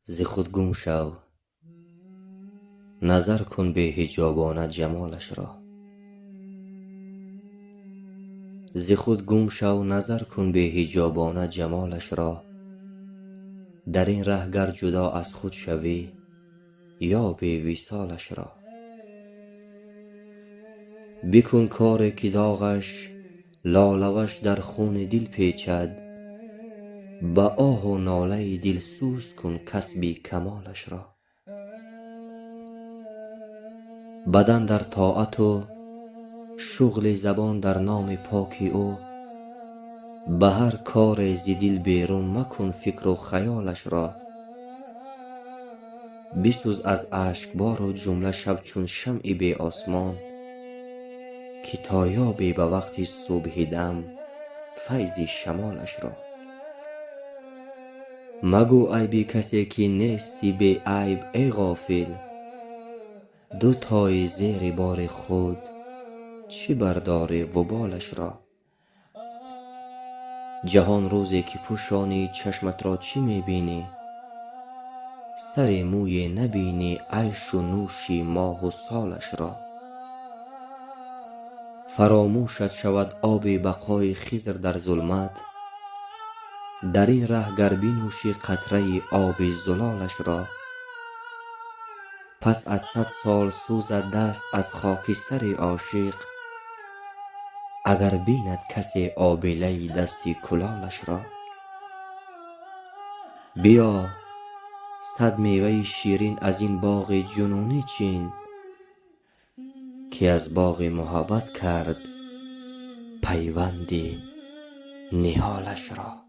ز خود گم شو، نظر کن به حجابانه جمالش را. ز خود گم شو، نظر کن به حجابانه جمالش را. در این ره گر جدا از خود شوی، یا به وصالش را. بکن کار که داغش لالوش در خون دل پیچد. به آه و ناله دل سوز کن کسب کمالش را. بدن در طاعت و شغل زبان در نام پاک او. به هر کار ز دل بیرون مکن فکر و خیالش را. بسوز از اشکبار و جمله شب چون شمع بی آسمان، که تا یابی به وقت صبح دم فیض شمالش را. مگو عیب کسی که نیستی بی عیب ای غافل. دو تای زیر بار خود چه برداری وبالش را. جهان روزی که پوشانی چشمت را چه می بینی؟ سر موی نبینی عیش و نوشی ماه و سالش را. فراموشت شود آب بقای خضر در ظلمت. در این ره گر بنوشی قطره آب زلالش را. پس از 100 سال سوزد دست از خاکستر عاشق. اگر بیند کسی آبله دست کلالش را. بیا 100 میوه شیرین از این باغ جنونی چین، که از باغ محبت کرد پیوند نهالش را.